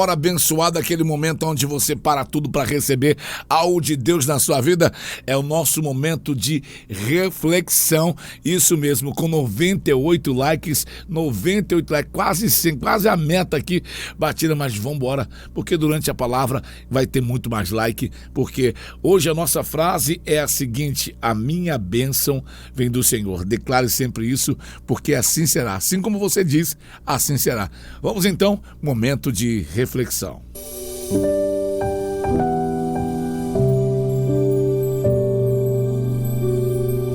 Hora abençoada, aquele momento onde você para tudo para receber algo de Deus na sua vida, é o nosso momento de reflexão. Isso mesmo, com 98 likes, quase 100, quase a meta aqui batida, mas vamos embora, porque durante a palavra vai ter muito mais like, porque hoje a nossa frase é a seguinte: a minha bênção vem do Senhor. Declare sempre isso, porque assim será. Assim como você diz, assim será. Vamos então, momento de reflexão.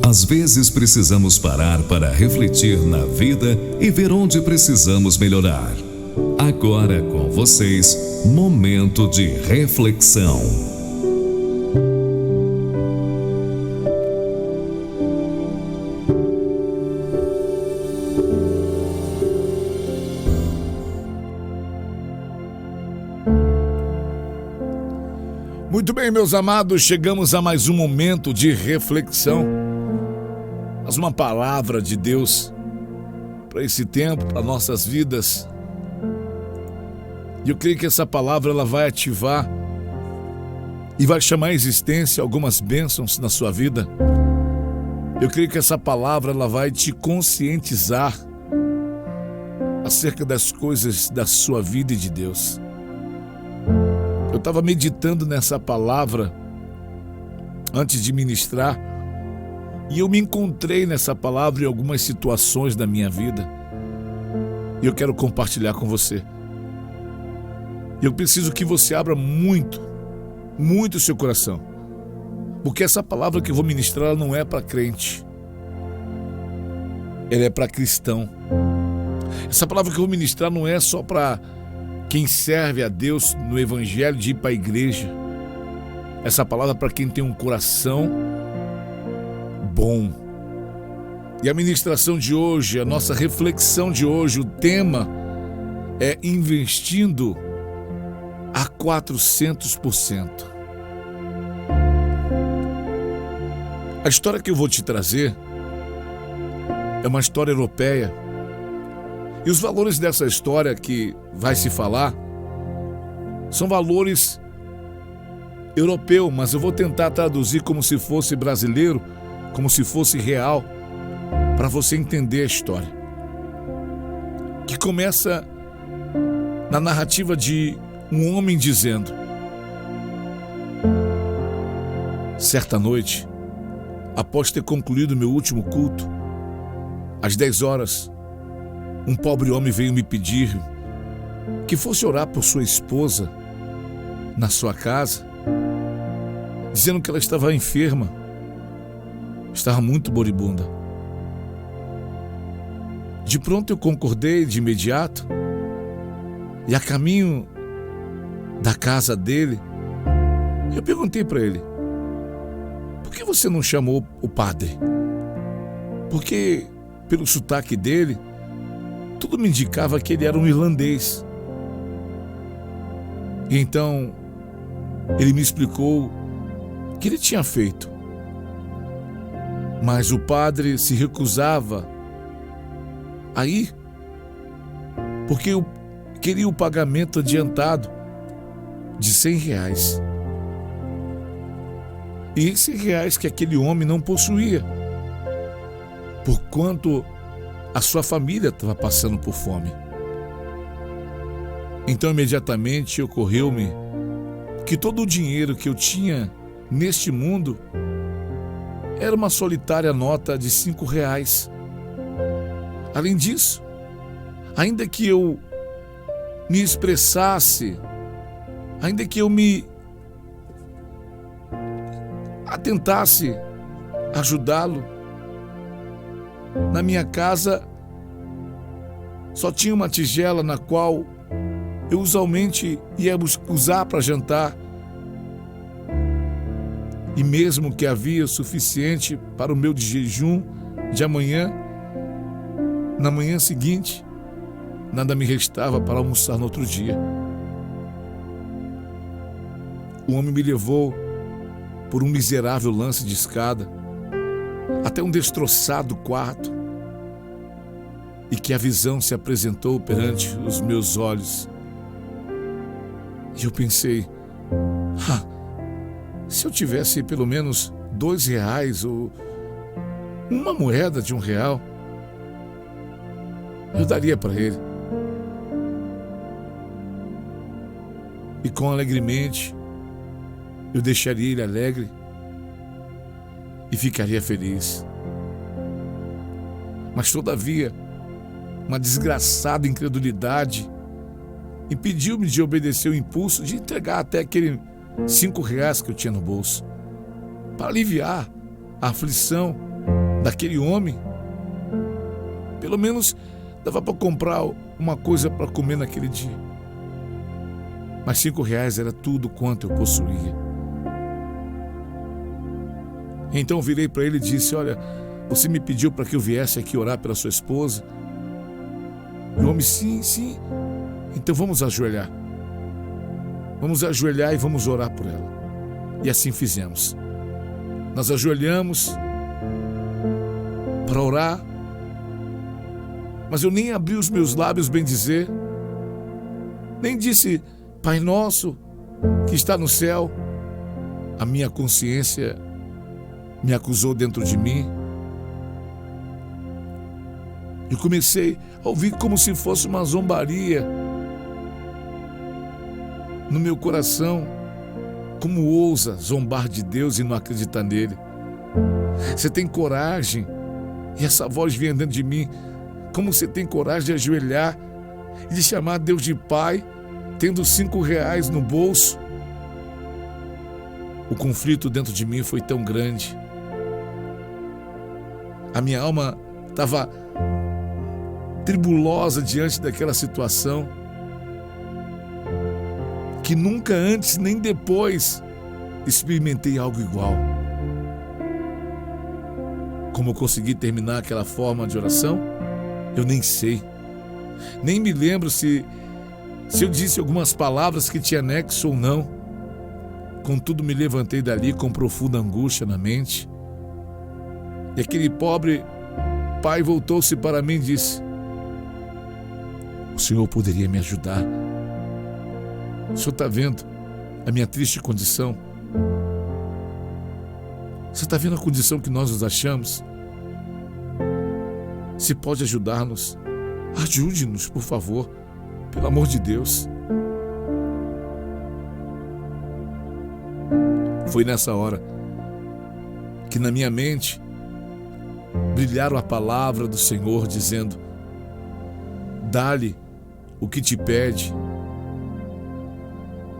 Às vezes precisamos parar para refletir na vida e ver onde precisamos melhorar. Agora com vocês, momento de reflexão. Muito bem, meus amados, chegamos a mais um momento de reflexão. Mas uma palavra de Deus para esse tempo, para nossas vidas. E eu creio que essa palavra ela vai ativar e vai chamar à existência algumas bênçãos na sua vida. Eu creio que essa palavra ela vai te conscientizar acerca das coisas da sua vida e de Deus. Eu estava meditando nessa palavra antes de ministrar e eu me encontrei nessa palavra em algumas situações da minha vida e eu quero compartilhar com você. Eu preciso que você abra muito o seu coração, porque essa palavra que eu vou ministrar ela não é para crente, ela é para cristão. Essa palavra que eu vou ministrar não é só para quem serve a Deus no Evangelho de ir para a igreja. Essa palavra é para quem tem um coração bom. E a ministração de hoje, a nossa reflexão de hoje, o tema é investindo a 400%. A história que eu vou te trazer é uma história europeia. E os valores dessa história que vai se falar são valores europeus, mas eu vou tentar traduzir como se fosse brasileiro, como se fosse real, para você entender a história. Que começa na narrativa de um homem dizendo: certa noite, após ter concluído meu último culto, às 10 horas, um pobre homem veio me pedir que fosse orar por sua esposa na sua casa, dizendo que ela estava enferma, estava muito moribunda. De pronto eu concordei de imediato e a caminho da casa dele, eu perguntei para ele: por que você não chamou o padre? Porque pelo sotaque dele, tudo me indicava que ele era um irlandês. E então, ele me explicou o que ele tinha feito. Mas o padre se recusava a ir, porque eu queria o pagamento adiantado de R$100. E R$100 que aquele homem não possuía, porquanto a sua família estava passando por fome. Então imediatamente ocorreu-me que todo o dinheiro que eu tinha neste mundo era uma solitária nota de R$5. Além disso, ainda que eu me expressasse, ainda que eu me atentasse a ajudá-lo, na minha casa só tinha uma tigela na qual eu usualmente ia usar para jantar. E mesmo que havia o suficiente para o meu jejum de amanhã, na manhã seguinte, nada me restava para almoçar no outro dia. O homem me levou por um miserável lance de escada até um destroçado quarto, e que a visão se apresentou perante os meus olhos. E eu pensei, se eu tivesse pelo menos R$2 ou uma moeda de R$1, eu daria para ele. E com alegremente, eu deixaria ele alegre e ficaria feliz. Mas todavia, uma desgraçada incredulidade impediu-me de obedecer o impulso de entregar até aquele R$5 que eu tinha no bolso, para aliviar a aflição daquele homem. Pelo menos dava para comprar uma coisa para comer naquele dia. Mas R$5 era tudo quanto eu possuía. Então eu virei para ele e disse: olha, você me pediu para que eu viesse aqui orar pela sua esposa? E o homem: sim. Então vamos ajoelhar. Vamos ajoelhar e vamos orar por ela. E assim fizemos. Nós ajoelhamos para orar, mas eu nem abri os meus lábios, bem dizer, nem disse: Pai nosso que está no céu. A minha consciência me acusou dentro de mim. Eu comecei a ouvir como se fosse uma zombaria no meu coração. Como ousa zombar de Deus e não acreditar nele? Você tem coragem? E essa voz vinha dentro de mim: como você tem coragem de ajoelhar e de chamar Deus de Pai, tendo R$5 no bolso? O conflito dentro de mim foi tão grande. A minha alma estava tribulosa diante daquela situação, que nunca antes nem depois experimentei algo igual. Como eu consegui terminar aquela forma de oração, eu nem sei. Nem me lembro se eu disse algumas palavras que tinha nexo ou não. Contudo, me levantei dali com profunda angústia na mente. E aquele pobre pai voltou-se para mim e disse: o senhor poderia me ajudar? O senhor está vendo a minha triste condição? Você está vendo a condição que nós nos achamos? Se pode ajudar-nos, ajude-nos, por favor, pelo amor de Deus. Foi nessa hora que na minha mente brilharam a palavra do Senhor, dizendo: dá-lhe o que te pede.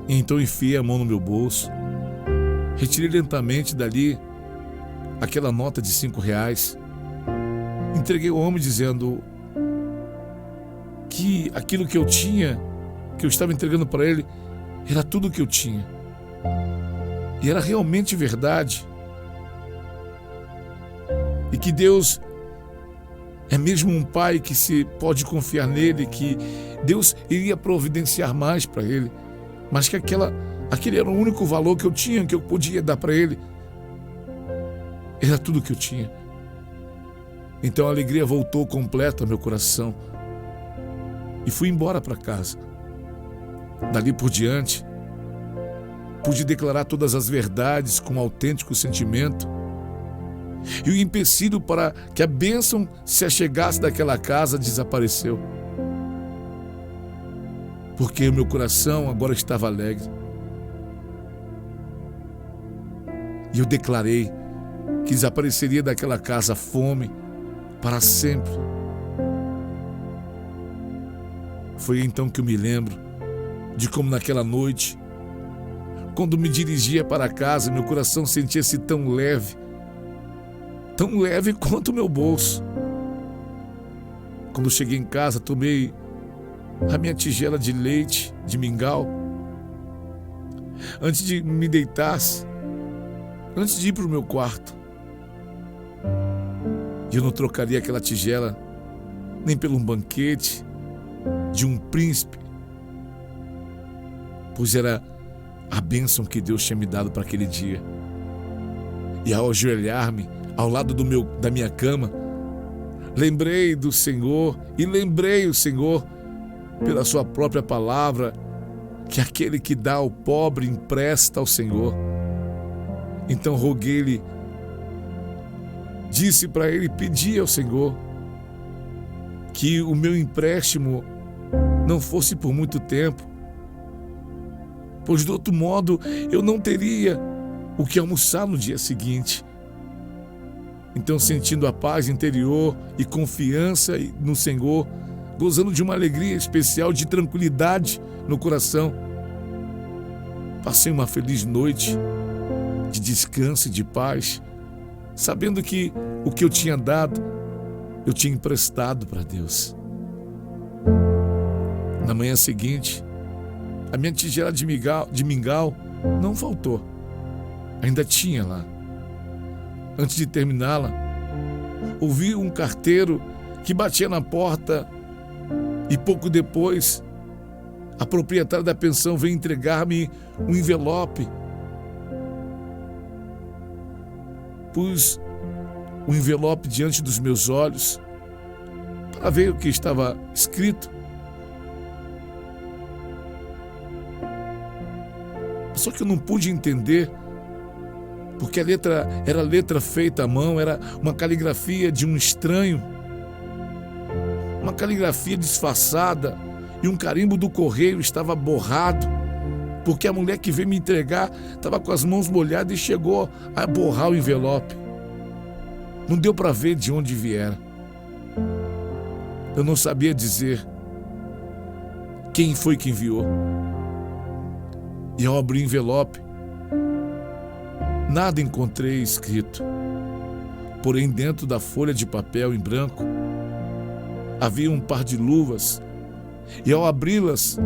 E então enfiei a mão no meu bolso, retirei lentamente dali aquela nota de R$5, entreguei ao homem dizendo que aquilo que eu tinha, que eu estava entregando para ele, era tudo o que eu tinha. E era realmente verdade. E que Deus é mesmo um pai que se pode confiar nele, que Deus iria providenciar mais para ele, mas que aquele era o único valor que eu tinha, que eu podia dar para ele. Era tudo que eu tinha. Então a alegria voltou completa ao meu coração e fui embora para casa. Dali por diante, pude declarar todas as verdades com autêntico sentimento. E o empecilho para que a bênção se achegasse daquela casa desapareceu. Porque o meu coração agora estava alegre. E eu declarei que desapareceria daquela casa a fome para sempre. Foi então que eu me lembro de como naquela noite, quando me dirigia para casa, meu coração sentia-se tão leve quanto o meu bolso. Quando cheguei em casa, tomei a minha tigela de leite de mingau. Antes de me deitar, antes de ir para o meu quarto, eu não trocaria aquela tigela nem pelo um banquete de um príncipe, pois era a bênção que Deus tinha me dado para aquele dia. E ao ajoelhar-me ao lado da minha cama, lembrei do Senhor e lembrei o Senhor pela sua própria palavra que aquele que dá ao pobre empresta ao Senhor. Então roguei-lhe, disse para ele, pedi ao Senhor que o meu empréstimo não fosse por muito tempo, pois de outro modo eu não teria o que almoçar no dia seguinte. Então, sentindo a paz interior e confiança no Senhor, gozando de uma alegria especial, de tranquilidade no coração, passei uma feliz noite de descanso e de paz, sabendo que o que eu tinha dado, eu tinha emprestado para Deus. Na manhã seguinte, a minha tigela de mingau não faltou. Ainda tinha lá. Antes de terminá-la, ouvi um carteiro que batia na porta e pouco depois a proprietária da pensão veio entregar-me um envelope. Pus o envelope diante dos meus olhos para ver o que estava escrito. Só que eu não pude entender, porque a letra era letra feita à mão, era uma caligrafia de um estranho, uma caligrafia disfarçada, e um carimbo do correio estava borrado, porque a mulher que veio me entregar estava com as mãos molhadas e chegou a borrar o envelope. Não deu para ver de onde viera. Eu não sabia dizer quem foi que enviou. E ao abrir o envelope, nada encontrei escrito. Porém, dentro da folha de papel em branco, havia um par de luvas. E ao abri-las,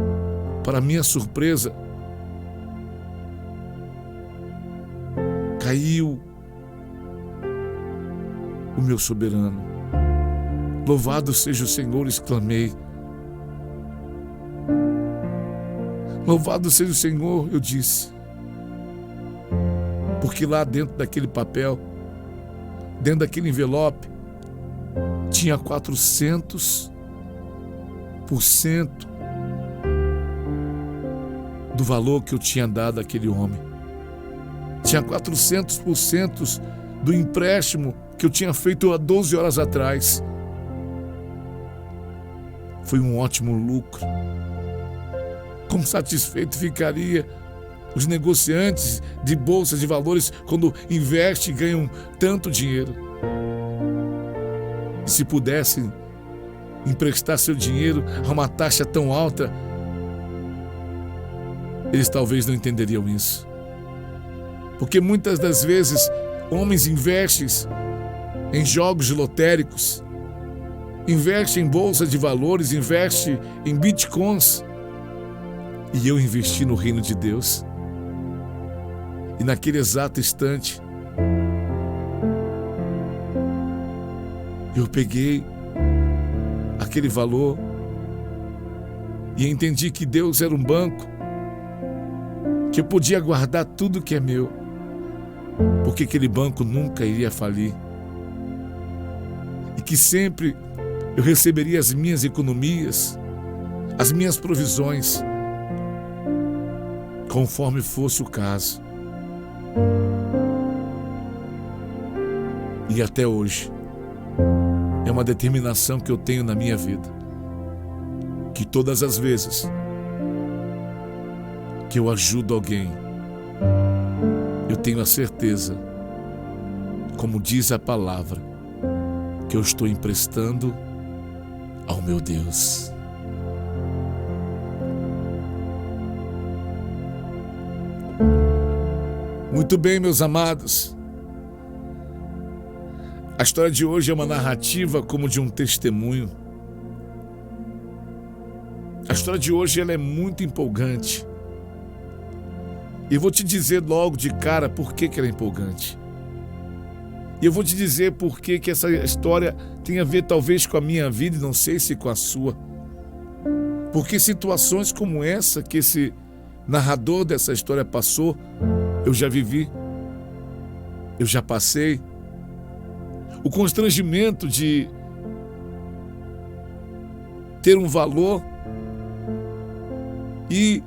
para minha surpresa, caiu o meu soberano. Louvado seja o Senhor, exclamei. Louvado seja o Senhor, eu disse. Porque lá dentro daquele papel, dentro daquele envelope, tinha 400% do valor que eu tinha dado àquele homem. Tinha 400% do empréstimo que eu tinha feito há 12 horas atrás. Foi um ótimo lucro. Como satisfeito ficaria os negociantes de bolsa de valores quando investem e ganham tanto dinheiro. E se pudessem emprestar seu dinheiro a uma taxa tão alta, eles talvez não entenderiam isso. Porque muitas das vezes homens investem em jogos lotéricos, investem em bolsa de valores, investem em bitcoins. E eu investi no reino de Deus. E naquele exato instante, eu peguei aquele valor e entendi que Deus era um banco, que eu podia guardar tudo que é meu, porque aquele banco nunca iria falir. E que sempre eu receberia as minhas economias, as minhas provisões, conforme fosse o caso. E até hoje, é uma determinação que eu tenho na minha vida, que todas as vezes que eu ajudo alguém, eu tenho a certeza, como diz a palavra, que eu estou emprestando ao meu Deus. Muito bem, meus amados. A história de hoje é uma narrativa como de um testemunho. A história de hoje ela é muito empolgante. E eu vou te dizer logo de cara por que ela é empolgante. E eu vou te dizer por que essa história tem a ver talvez com a minha vida e não sei se com a sua. Porque situações como essa que esse narrador dessa história passou, eu já vivi, eu já passei. O constrangimento de ter um valor e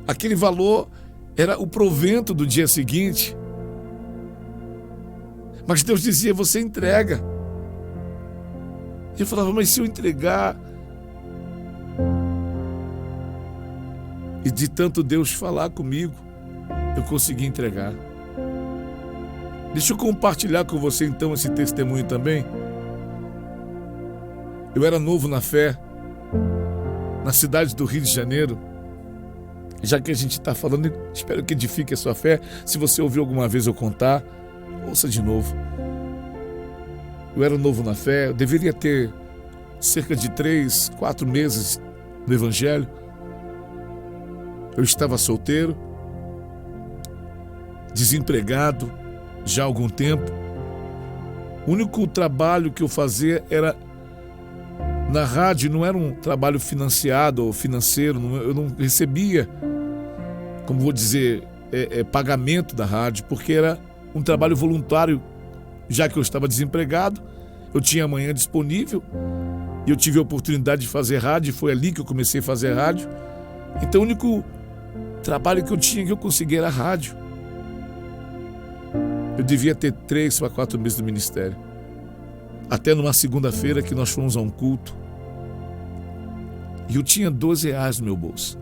Aquele valor era o provento do dia seguinte. Mas Deus dizia, você entrega. E eu falava, mas se eu entregar? E de tanto Deus falar comigo, eu consegui entregar. Deixa eu compartilhar com você então esse testemunho também. Eu era novo na fé, na cidade do Rio de Janeiro. Já que a gente está falando, espero que edifique a sua fé. Se você ouviu alguma vez eu contar, ouça de novo. Eu era novo na fé, eu deveria ter cerca de 3, 4 meses no Evangelho. Eu estava solteiro, desempregado já há algum tempo. O único trabalho que eu fazia era na rádio, não era um trabalho financiado ou financeiro, eu não recebia, como vou dizer, pagamento da rádio, porque era um trabalho voluntário, já que eu estava desempregado, eu tinha a manhã disponível e eu tive a oportunidade de fazer rádio, e foi ali que eu comecei a fazer rádio. Então o único trabalho que eu tinha que eu conseguia era rádio. Eu devia ter 3 para 4 meses no ministério. Até numa segunda-feira que nós fomos a um culto. E eu tinha R$12 no meu bolso.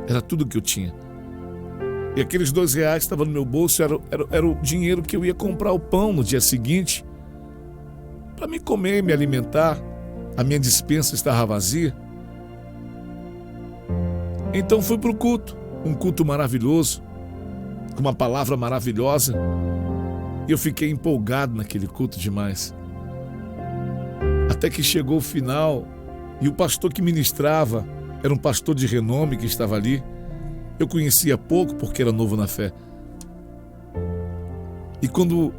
Era tudo que eu tinha. E aqueles R$12 estavam no meu bolso, era o dinheiro que eu ia comprar o pão no dia seguinte. Para me comer e me alimentar. A minha despensa estava vazia. Então fui para o culto. Um culto maravilhoso. Com uma palavra maravilhosa. E eu fiquei empolgado naquele culto demais. Até que chegou o final e o pastor que ministrava era um pastor de renome que estava ali. Eu conhecia pouco porque era novo na fé. E quando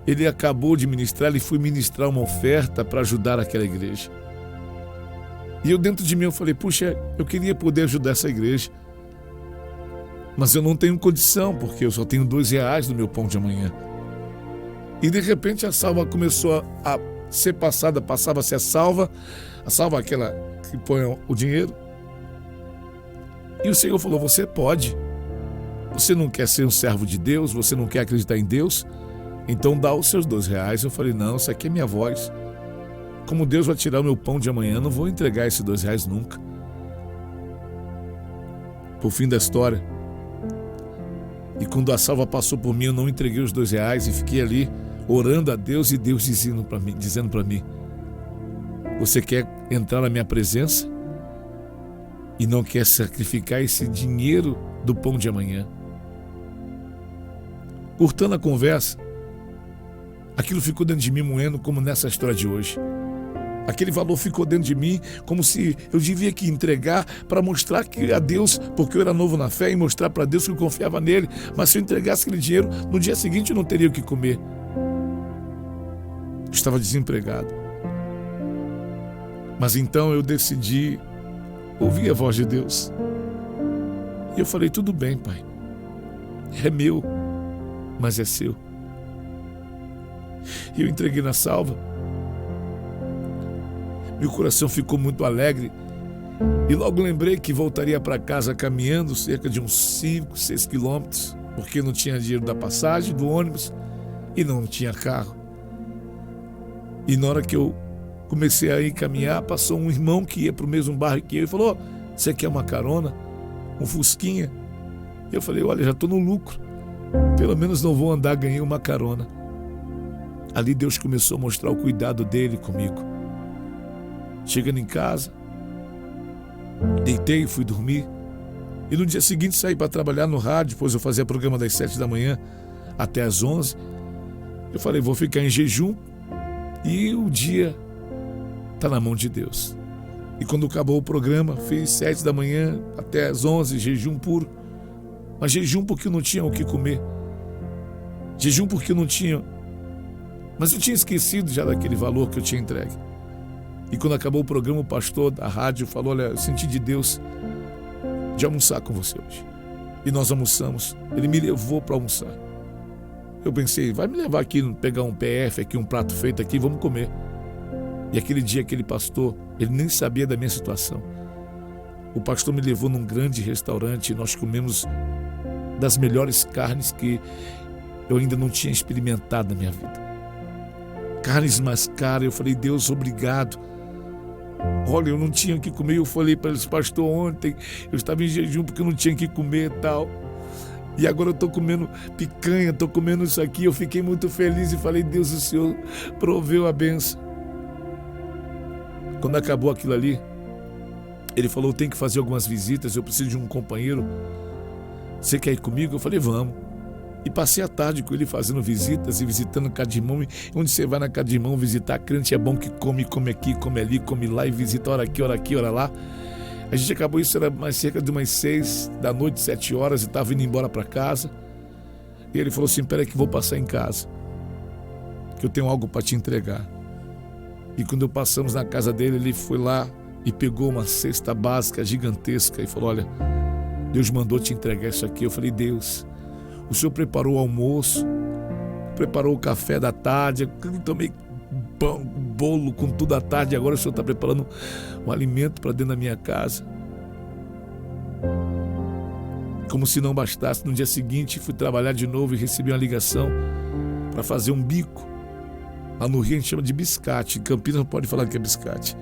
ele acabou de ministrar, ele foi ministrar uma oferta para ajudar aquela igreja. E eu dentro de mim eu falei, puxa, eu queria poder ajudar essa igreja. Mas eu não tenho condição porque eu só tenho R$2 no meu pão de amanhã. E de repente a salva começou a ser passada, passava-se a salva aquela que põe o dinheiro. E o Senhor falou, você pode. Você não quer ser um servo de Deus, você não quer acreditar em Deus? Então dá os seus R$2. Eu falei, não, isso aqui é minha voz. Como Deus vai tirar o meu pão de amanhã, não vou entregar esses R$2 nunca. Por fim da história. E quando a salva passou por mim, eu não entreguei os R$2 e fiquei ali orando a Deus e Deus dizendo para mim, você quer entrar na minha presença e não quer sacrificar esse dinheiro do pão de amanhã? Cortando a conversa, aquilo ficou dentro de mim moendo como nessa história de hoje. Aquele valor ficou dentro de mim como se eu devia que entregar para mostrar que a Deus, porque eu era novo na fé, e mostrar para Deus que eu confiava nele. Mas se eu entregasse aquele dinheiro, no dia seguinte eu não teria o que comer. Eu estava desempregado. Mas então eu decidi ouvir a voz de Deus. E eu falei, tudo bem, Pai. É meu, mas é seu. E eu entreguei na salva. Meu coração ficou muito alegre e logo lembrei que voltaria para casa caminhando cerca de uns 5, 6 quilômetros, porque não tinha dinheiro da passagem, do ônibus e não tinha carro. E na hora que eu comecei a ir caminhar, passou um irmão que ia para o mesmo bairro que eu e falou, você quer uma carona? Um fusquinha? E eu falei, olha, já estou no lucro, pelo menos não vou andar, ganhei uma carona. Ali Deus começou a mostrar o cuidado dele comigo. Chegando em casa, deitei e fui dormir. E no dia seguinte saí para trabalhar no rádio, pois eu fazia programa das 7 da manhã até às 11. Eu falei, vou ficar em jejum e o dia está na mão de Deus. E quando acabou o programa, fiz 7 da manhã até às 11, jejum puro. Mas jejum porque eu não tinha o que comer. Jejum porque eu não tinha... Mas eu tinha esquecido já daquele valor que eu tinha entregue. E quando acabou o programa, o pastor da rádio falou, olha, eu senti de Deus de almoçar com você hoje. E nós almoçamos. Ele me levou para almoçar. Eu pensei, vai me levar aqui, pegar um PF aqui, um prato feito aqui, vamos comer. E aquele dia, aquele pastor, ele nem sabia da minha situação. O pastor me levou num grande restaurante e nós comemos das melhores carnes que eu ainda não tinha experimentado na minha vida. Carnes mais caras. Eu falei, Deus, obrigado. Olha, eu não tinha o que comer. Eu falei para eles, pastor, ontem eu estava em jejum porque eu não tinha o que comer e tal. E agora eu estou comendo picanha, estou comendo isso aqui. Eu fiquei muito feliz e falei, Deus, o Senhor proveu a bênção. Quando acabou aquilo ali, ele falou, eu tenho que fazer algumas visitas, eu preciso de um companheiro. Você quer ir comigo? Eu falei, vamos. E passei a tarde com ele fazendo visitas e visitando cada irmão. Onde você vai na casa de irmão visitar crente, é bom que come aqui, come ali, come lá e visita hora aqui, hora lá. A gente acabou isso, era mais cerca de umas 6 da noite, 7 horas, e estava indo embora para casa. E ele falou assim, peraí que vou passar em casa, que eu tenho algo para te entregar. E quando passamos na casa dele, ele foi lá e pegou uma cesta básica gigantesca e falou, olha, Deus mandou te entregar isso aqui. Eu falei, Deus, o Senhor preparou o almoço, preparou o café da tarde, eu tomei pão, bolo com tudo à tarde, agora o Senhor está preparando um alimento para dentro da minha casa. Como se não bastasse, no dia seguinte fui trabalhar de novo e recebi uma ligação para fazer um bico. Lá no Rio a gente chama de biscate, em Campinas não pode falar que é biscate.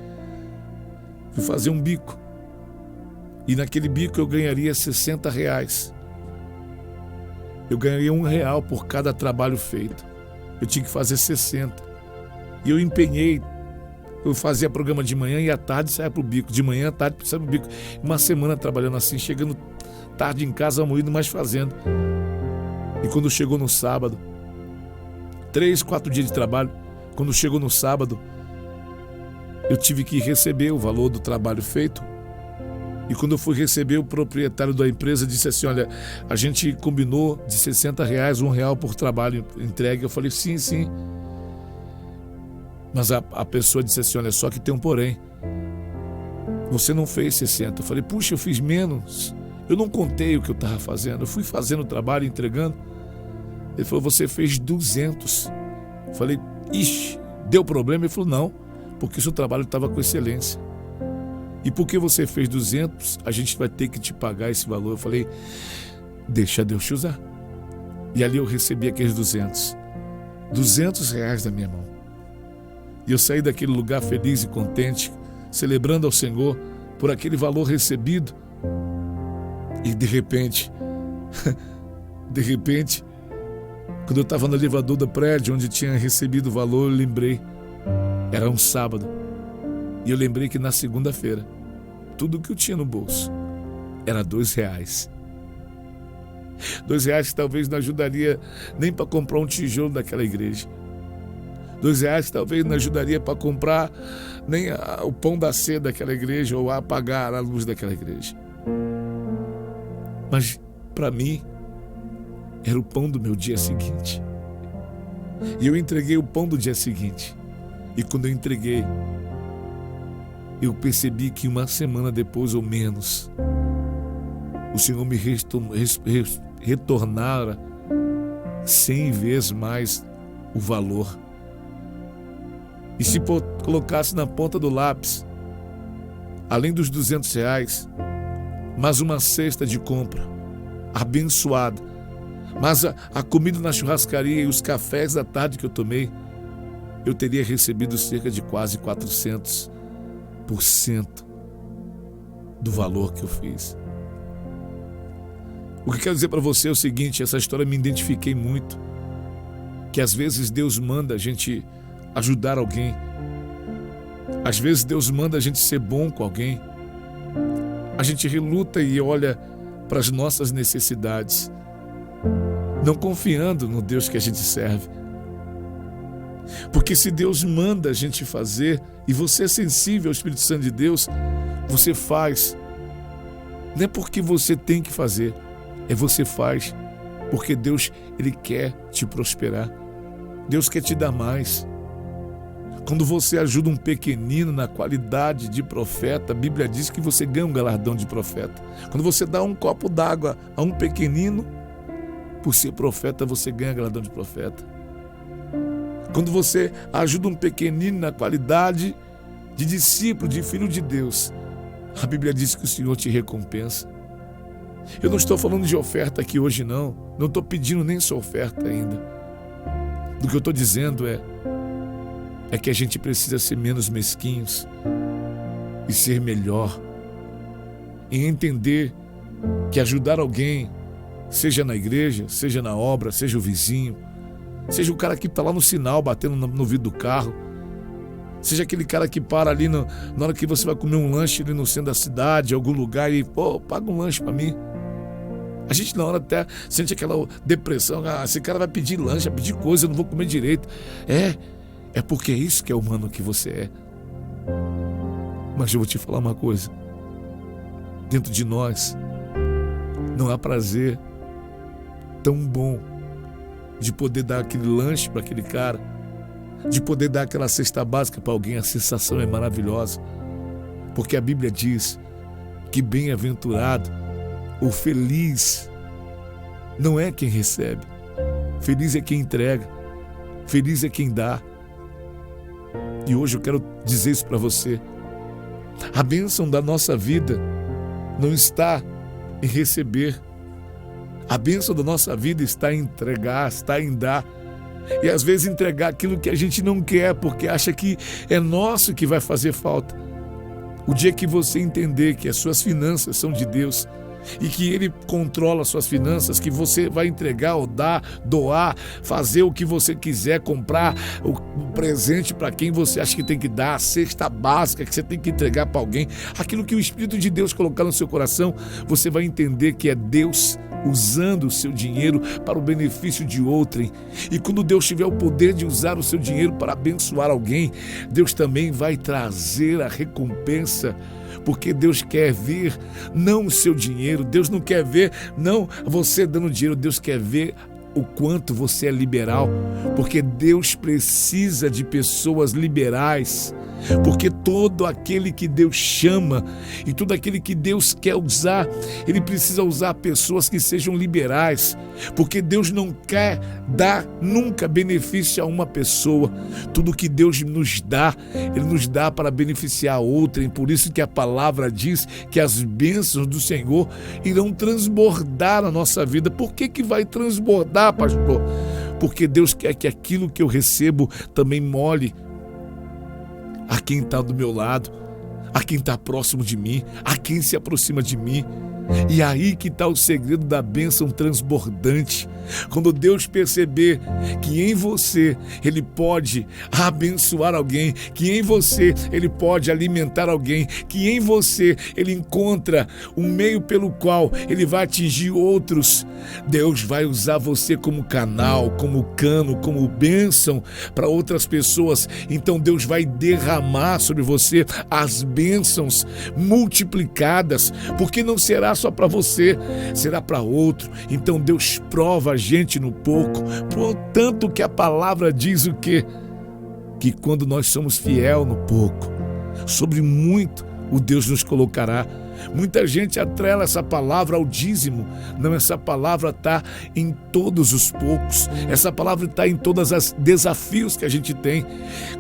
Fui fazer um bico. E naquele bico eu ganharia R$60. Eu ganharia R$1 por cada trabalho feito. Eu tinha que fazer 60. E eu empenhei. Eu fazia programa de manhã e à tarde saia para o bico. De manhã à tarde saia para o bico. Uma semana trabalhando assim, chegando tarde em casa, moído, mas fazendo. E quando chegou no sábado, 3, 4 dias de trabalho, quando chegou no sábado, eu tive que receber o valor do trabalho feito. E quando eu fui receber, o proprietário da empresa disse assim, olha, a gente combinou de R$60, R$1 por trabalho entregue. Eu falei, sim. Mas a pessoa disse assim, olha, só que tem um porém. Você não fez 60. Eu falei, puxa, eu fiz menos. Eu não contei o que eu estava fazendo. Eu fui fazendo o trabalho, entregando. Ele falou, você fez 200. Eu falei, ixi, deu problema? Ele falou, não, porque o seu trabalho estava com excelência. E porque você fez 200, a gente vai ter que te pagar esse valor. Eu falei, deixa Deus te usar. E ali eu recebi aqueles R$200 da minha mão. E eu saí daquele lugar feliz e contente, celebrando ao Senhor por aquele valor recebido. E de repente, quando eu estava no elevador do prédio onde tinha recebido o valor, eu lembrei, era um sábado. E eu lembrei que na segunda-feira, tudo que eu tinha no bolso era R$2. R$2 que talvez não ajudaria nem para comprar um tijolo daquela igreja. R$2 que talvez não ajudaria para comprar nem o pão da ceia daquela igreja ou a apagar a luz daquela igreja. Mas para mim era o pão do meu dia seguinte. E eu entreguei o pão do dia seguinte. E quando eu entreguei, eu percebi que uma semana depois ou menos, o Senhor me retornara 100 vezes mais o valor. E se colocasse na ponta do lápis, além dos R$200, mais uma cesta de compra abençoada, mas a comida na churrascaria e os cafés da tarde que eu tomei, eu teria recebido cerca de quase 400% do valor que eu fiz. O que quero dizer para você é o seguinte, essa história me identifiquei muito, que às vezes Deus manda a gente ajudar alguém, às vezes Deus manda a gente ser bom com alguém, a gente reluta e olha para as nossas necessidades, não confiando no Deus que a gente serve. Porque se Deus manda a gente fazer e você é sensível ao Espírito Santo de Deus, você faz. Não é porque você tem que fazer, é você faz porque Deus, Ele quer te prosperar. Deus quer te dar mais. Quando você ajuda um pequenino na qualidade de profeta, a Bíblia diz que você ganha um galardão de profeta. Quando você dá um copo d'água a um pequenino, por ser profeta, você ganha galardão de profeta. Quando você ajuda um pequenino na qualidade de discípulo, de filho de Deus, A Bíblia diz que o Senhor te recompensa. Eu não estou falando de oferta aqui hoje, não. Não estou pedindo nem sua oferta ainda. O que eu estou dizendo é que a gente precisa ser menos mesquinhos e ser melhor. E entender que ajudar alguém, seja na igreja, seja na obra, seja o vizinho, seja o cara que está lá no sinal batendo no vidro do carro, seja aquele cara que para ali na hora que você vai comer um lanche ali no centro da cidade, em algum lugar, e paga um lanche para mim. A gente na hora até sente aquela depressão, esse cara vai pedir lanche, vai pedir coisa, eu não vou comer direito. É porque é isso que é humano que você é. Mas eu vou te falar uma coisa. Dentro de nós não há prazer tão bom de poder dar aquele lanche para aquele cara, de poder dar aquela cesta básica para alguém. A sensação é maravilhosa, porque a Bíblia diz que bem-aventurado ou feliz não é quem recebe, feliz é quem entrega, feliz é quem dá. E hoje eu quero dizer isso para você. A bênção da nossa vida não está em receber. A bênção da nossa vida está em entregar, está em dar. E às vezes entregar aquilo que a gente não quer, porque acha que é nosso que vai fazer falta. O dia que você entender que as suas finanças são de Deus e que Ele controla as suas finanças, que você vai entregar ou dar, doar, fazer o que você quiser, comprar o presente para quem você acha que tem que dar, a cesta básica que você tem que entregar para alguém, aquilo que o Espírito de Deus colocar no seu coração, você vai entender que é Deus usando o seu dinheiro para o benefício de outrem. E quando Deus tiver o poder de usar o seu dinheiro para abençoar alguém, Deus também vai trazer a recompensa, porque Deus quer ver não o seu dinheiro, Deus não quer ver não você dando dinheiro, Deus quer ver o quanto você é liberal, porque Deus precisa de pessoas liberais, porque todo aquele que Deus chama e todo aquele que Deus quer usar, Ele precisa usar pessoas que sejam liberais, porque Deus não quer dar nunca benefício a uma pessoa. Tudo que Deus nos dá, Ele nos dá para beneficiar outrem. Por isso que a palavra diz que as bênçãos do Senhor irão transbordar na nossa vida. Por que vai transbordar, pastor? Porque Deus quer que aquilo que eu recebo também molhe a quem está do meu lado, a quem está próximo de mim, a quem se aproxima de mim. E aí que está o segredo da bênção transbordante. Quando Deus perceber que em você Ele pode abençoar alguém, que em você Ele pode alimentar alguém, que em você Ele encontra um meio pelo qual Ele vai atingir outros, Deus vai usar você como canal, como cano, como bênção para outras pessoas. Então Deus vai derramar sobre você as bênçãos multiplicadas, porque não será só para você, será para outro. Então Deus prova a gente no pouco, portanto que a palavra diz o quê? Que quando nós somos fiel no pouco, sobre muito o Deus nos colocará. Muita gente atrela essa palavra ao dízimo. Não, essa palavra está em todos os poucos. Essa palavra está em todos os desafios que a gente tem.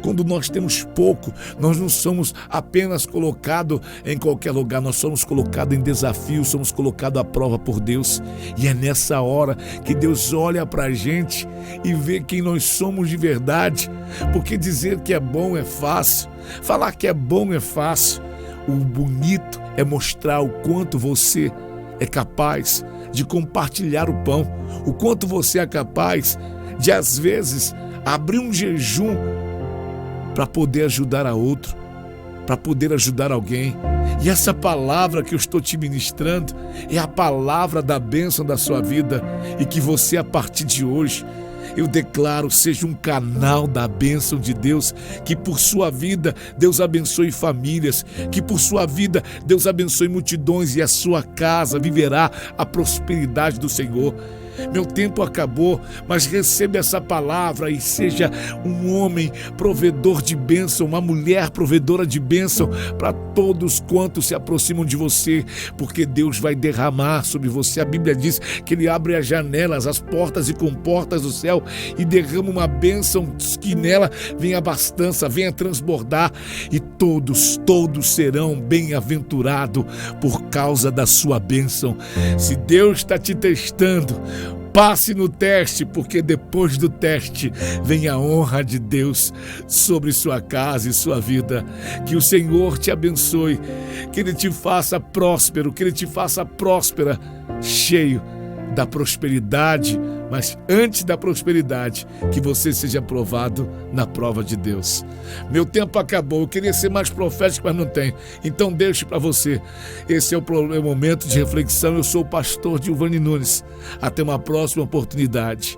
Quando nós temos pouco, nós não somos apenas colocados em qualquer lugar, nós somos colocados em desafios, somos colocados à prova por Deus. E é nessa hora que Deus olha para a gente e vê quem nós somos de verdade. Porque dizer que é bom é fácil, falar que é bom é fácil. O bonito é mostrar o quanto você é capaz de compartilhar o pão, o quanto você é capaz de, às vezes, abrir um jejum para poder ajudar a outro, para poder ajudar alguém. E essa palavra que eu estou te ministrando é a palavra da bênção da sua vida, e que você, a partir de hoje, eu declaro, seja um canal da bênção de Deus, que por sua vida Deus abençoe famílias, que por sua vida Deus abençoe multidões, e a sua casa viverá a prosperidade do Senhor. Meu tempo acabou, mas receba essa palavra e seja um homem provedor de bênção, uma mulher provedora de bênção para todos quantos se aproximam de você, porque Deus vai derramar sobre você. A Bíblia diz que Ele abre as janelas, as portas e comportas do céu e derrama uma bênção que nela venha abastança, venha transbordar, e todos serão bem-aventurados por causa da sua bênção. Se Deus está te testando, passe no teste, porque depois do teste vem a honra de Deus sobre sua casa e sua vida. Que o Senhor te abençoe, que Ele te faça próspero, que Ele te faça próspera, cheio da prosperidade, mas antes da prosperidade, que você seja aprovado na prova de Deus. Meu tempo acabou, eu queria ser mais profético, mas não tenho, então deixo para você. Esse é o momento de reflexão. Eu sou o pastor Gilvani Nunes. Até uma próxima oportunidade.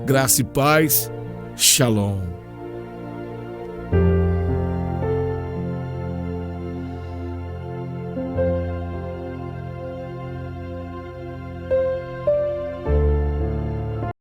Graça e paz. Shalom.